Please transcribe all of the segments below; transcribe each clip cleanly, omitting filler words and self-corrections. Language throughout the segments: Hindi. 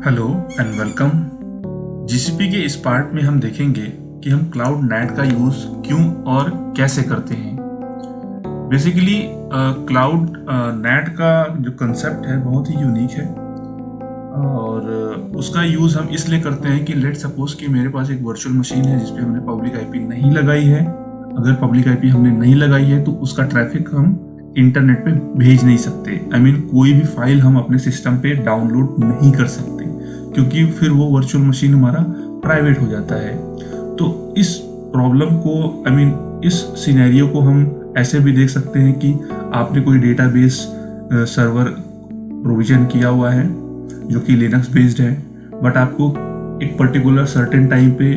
Hello and welcome. जीसीपी के इस पार्ट में हम देखेंगे कि हम क्लाउड नेट का यूज़ क्यों और कैसे करते हैं। बेसिकली क्लाउड नेट का जो कंसेप्ट है बहुत ही यूनिक है और उसका यूज़ हम इसलिए करते हैं कि लेट सपोज कि मेरे पास एक वर्चुअल मशीन है जिस पे हमने पब्लिक आईपी नहीं लगाई है। अगर पब्लिक आईपी हमने नहीं लगाई है तो उसका ट्रैफिक हम इंटरनेट पे भेज नहीं सकते। कोई भी फाइल हम अपने सिस्टम पे डाउनलोड नहीं कर सकते क्योंकि फिर वो वर्चुअल मशीन हमारा प्राइवेट हो जाता है। तो इस प्रॉब्लम को इस सिनेरियो को हम ऐसे भी देख सकते हैं कि आपने कोई डेटाबेस सर्वर प्रोविजन किया हुआ है जो कि लिनक्स बेस्ड है, बट आपको एक पर्टिकुलर सर्टेन टाइम पे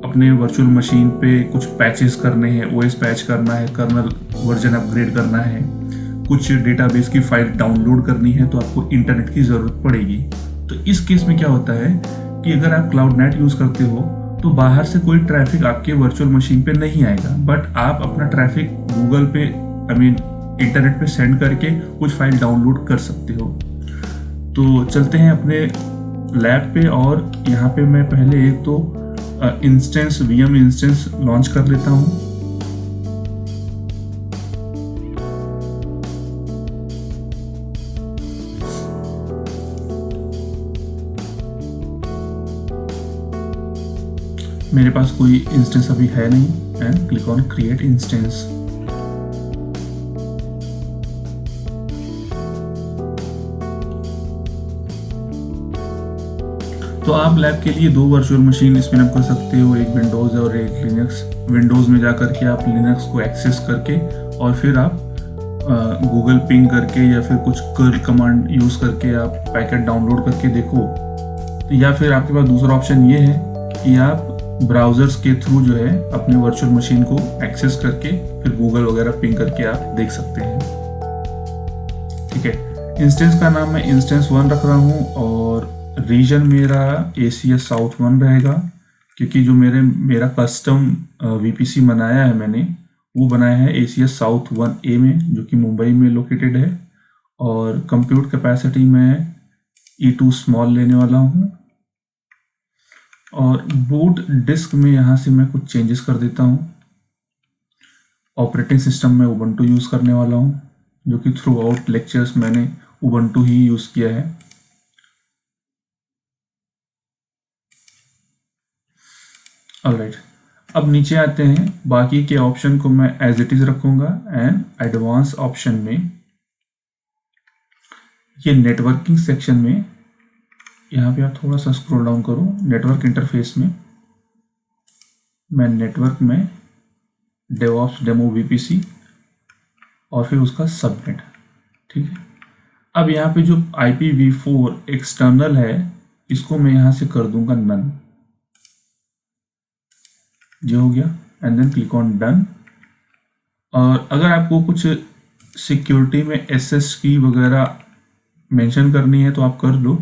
अपने वर्चुअल मशीन पे कुछ पैचेस करने हैं, ओएस पैच करना है, कर्नल वर्जन अपग्रेड करना है, कुछ डेटाबेस की फाइल डाउनलोड करनी है, तो आपको इंटरनेट की ज़रूरत पड़ेगी। तो इस केस में क्या होता है कि अगर आप क्लाउड नेट यूज़ करते हो तो बाहर से कोई ट्रैफिक आपके वर्चुअल मशीन पे नहीं आएगा, बट आप अपना ट्रैफिक गूगल पे इंटरनेट पे सेंड करके कुछ फाइल डाउनलोड कर सकते हो। तो चलते हैं अपने लैब पे और यहाँ पे मैं पहले एक तो इंस्टेंस वीएम इंस्टेंस लॉन्च कर लेता हूँ। मेरे पास कोई इंस्टेंस अभी है नहीं and click on create instance. तो आप लैब के लिए दो वर्चुअल मशीन स्पिन अप कर सकते हो, एक विंडोज़ और एक लिनक्स। विंडोज़ में जा करके आप लिनक्स को एक्सेस करके और फिर आप गूगल पिंग करके या फिर कुछ कर्ल कमांड यूज़ करके आप पैकेट डाउनलोड करके देखो। या फिर आपके पास दूसरा ऑप्शन ये है कि आप ब्राउज़र्स के थ्रू जो है अपने वर्चुअल मशीन को एक्सेस करके फिर गूगल वगैरह पिंग करके आप देख सकते हैं। ठीक है, इंस्टेंस का नाम मैं इंस्टेंस 1 रख रहा हूँ और रीजन मेरा ACS साउथ 1 रहेगा, क्योंकि जो मेरा कस्टम VPC बनाया है मैंने, वो बनाया है ACS साउथ 1A में, जो कि मुंबई में लोकेटेड है। और कंप्यूट कैपेसिटी में E2 स्मॉल लेने वाला हूँ और बूट डिस्क में यहाँ से मैं कुछ चेंजेस कर देता हूँ। ऑपरेटिंग सिस्टम में उबंटू यूज़ करने वाला हूँ, जो कि थ्रू आउट लेक्चर्स मैंने उबंटू ही यूज़ किया है। ऑलराइट, अब नीचे आते हैं। बाकी के ऑप्शन को मैं एज इट इज़ रखूँगा एंड एडवांस ऑप्शन में ये नेटवर्किंग सेक्शन में, यहाँ पे आप थोड़ा सा स्क्रॉल डाउन करो, नेटवर्क इंटरफेस में मैं नेटवर्क में डेवऑप्स डेमो VPC और फिर उसका सबनेट। ठीक है, अब यहाँ पे जो IPv4 एक्सटर्नल है इसको मैं यहाँ से कर दूंगा नन। जो हो गया and then click on done. और अगर आपको कुछ सिक्योरिटी में SS की वगैरह मेंशन करनी है तो आप कर लो,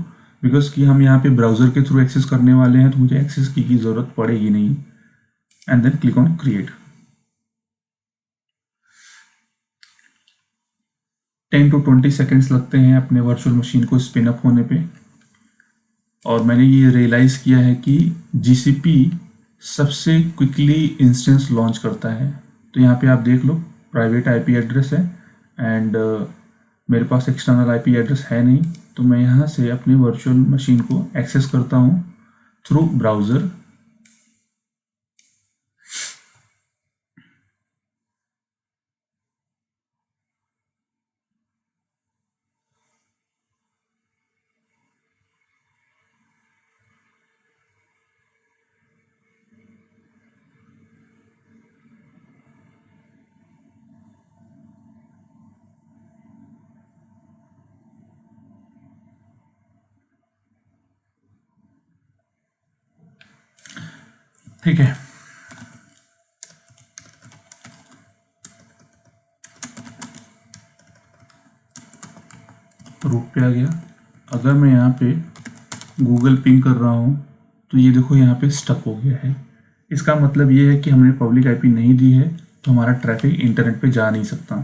बिकॉज कि हम यहाँ पे ब्राउज़र के थ्रू एक्सेस करने वाले हैं तो मुझे एक्सेस की ज़रूरत पड़ेगी नहीं। And then click on create. 10 to 20 seconds लगते हैं अपने वर्चुअल मशीन को स्पिन अप होने पे। और मैंने ये रियलाइज़ किया है कि GCP सबसे क्विकली इंस्टेंस लॉन्च करता है। तो यहाँ पे आप देख लो, प्राइवेट IP एड्रेस है एंड मेरे पास एक्सटर्नल IP एड्रेस है नहीं, तो मैं यहाँ से अपनी वर्चुअल मशीन को एक्सेस करता हूँ थ्रू ब्राउज़र। ठीक है, रूट पे आ गया। अगर मैं यहाँ पे गूगल पिंग कर रहा हूँ तो ये देखो यहाँ पे स्टक हो गया है। इसका मतलब ये है कि हमने पब्लिक IP नहीं दी है तो हमारा ट्रैफिक इंटरनेट पे जा नहीं सकता।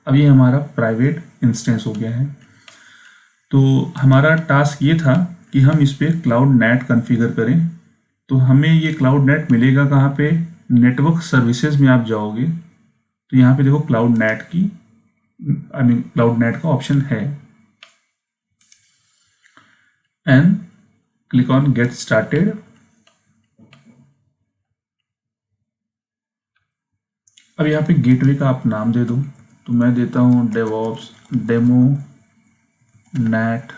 अब ये हमारा प्राइवेट इंस्टेंस हो गया है। तो हमारा टास्क ये था कि हम इस पर क्लाउड नेट कॉन्फ़िगर करें। तो हमें ये क्लाउड नेट मिलेगा कहाँ पे? नेटवर्क सर्विसेज में आप जाओगे तो यहाँ पे देखो क्लाउड नेट की क्लाउड नेट का ऑप्शन है, and click on get started. अब यहाँ पे गेटवे का आप नाम दे दो, तो मैं देता हूँ डेवऑप्स डेमो नेट,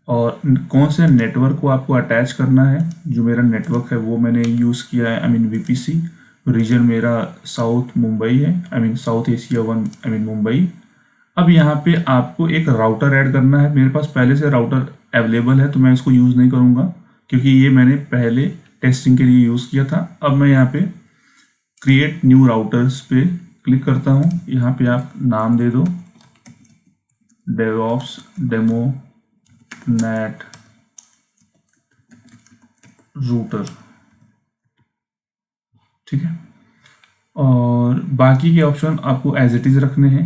और कौन से नेटवर्क को आपको अटैच करना है। जो मेरा नेटवर्क है वो मैंने यूज़ किया है VPC। रीजन मेरा साउथ मुंबई है, साउथ एशिया 1 मुंबई। अब यहाँ पे आपको एक राउटर ऐड करना है। मेरे पास पहले से राउटर अवेलेबल है तो मैं इसको यूज़ नहीं करूँगा, क्योंकि ये मैंने पहले टेस्टिंग के लिए यूज़ किया था। अब मैं यहाँ पे क्रिएट न्यू राउटर्स पे क्लिक करता हूँ। यहाँ पे आप नाम दे दो डेवऑप्स डेमो नेट रूटर, ठीक है। और बाकी के ऑप्शन आपको एज इट इज रखने हैं,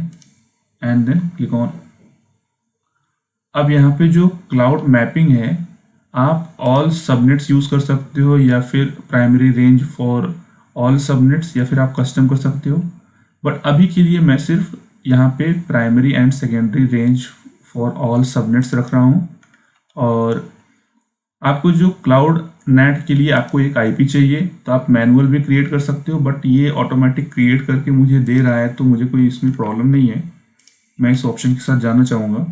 एंड देन क्लिक ऑन। अब यहाँ पे जो क्लाउड मैपिंग है, आप ऑल सबनेट्स यूज़ कर सकते हो, या फिर primary range for all subnets, या फिर आप कस्टम कर सकते हो। बट अभी के लिए मैं सिर्फ यहाँ पे primary and secondary range for all subnets रख रहा हूँ। और आपको जो क्लाउड नेट के लिए आपको एक आईपी चाहिए, तो आप मैनुअल भी क्रिएट कर सकते हो, बट ये ऑटोमेटिक क्रिएट करके मुझे दे रहा है, तो मुझे कोई इसमें प्रॉब्लम नहीं है। मैं इस ऑप्शन के साथ जाना चाहूँगा।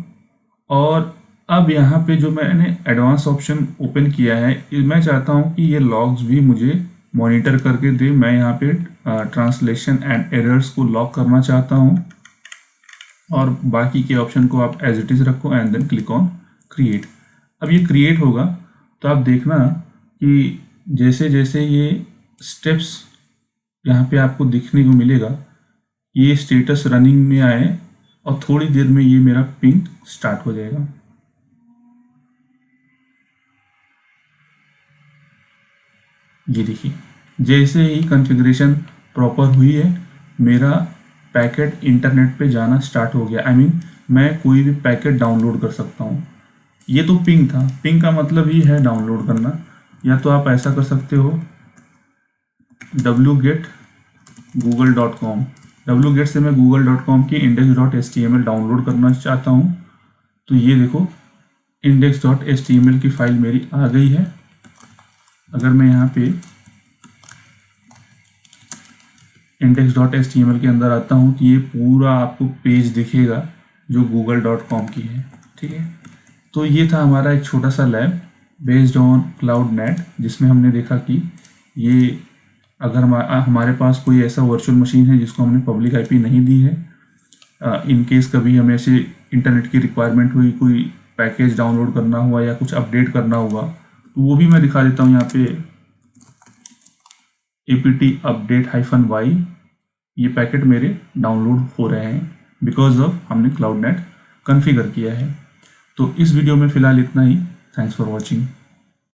और अब यहाँ पे जो मैंने एडवांस ऑप्शन ओपन किया है, मैं चाहता हूँ कि ये लॉग्स भी मुझे मॉनिटर करके दे। मैं यहाँ पे ट्रांसलेशन एंड एरर्स को लॉक करना चाहता हूँ, और बाकी के ऑप्शन को आप एज इट इज़ रखो, and then click on create. अब ये क्रिएट होगा तो आप देखना कि जैसे जैसे ये स्टेप्स यहाँ पे आपको दिखने को मिलेगा, ये स्टेटस रनिंग में आए, और थोड़ी देर में ये मेरा पिंग स्टार्ट हो जाएगा। ये देखिए, जैसे ही कॉन्फ़िगरेशन प्रॉपर हुई है, मेरा पैकेट इंटरनेट पे जाना स्टार्ट हो गया। मैं कोई भी पैकेट डाउनलोड कर सकता हूँ। ये तो पिंग था, पिंग का मतलब ही है डाउनलोड करना। या तो आप ऐसा कर सकते हो wget google.com, wget से मैं google.com की index.html डाउनलोड करना चाहता हूँ। तो ये देखो index.html की फाइल मेरी आ गई है। अगर मैं यहाँ पे index.html के अंदर आता हूँ तो ये पूरा आपको पेज दिखेगा जो google.com की है, ठीक है। तो ये था हमारा एक छोटा सा lab based on cloud net, जिसमें हमने देखा कि ये अगर हमारे पास कोई ऐसा वर्चुअल मशीन है जिसको हमने पब्लिक आईपी नहीं दी है, इन केस कभी हमें ऐसे इंटरनेट की रिक्वायरमेंट हुई, कोई पैकेज डाउनलोड करना हुआ या कुछ अपडेट करना हुआ, तो वो भी मैं दिखा देता हूँ। यहाँ पे apt update -y, ये पैकेट मेरे डाउनलोड हो रहे हैं बिकॉज ऑफ हमने क्लाउड नेट कॉन्फ़िगर किया है। तो इस वीडियो में फ़िलहाल इतना ही। Thanks for watching.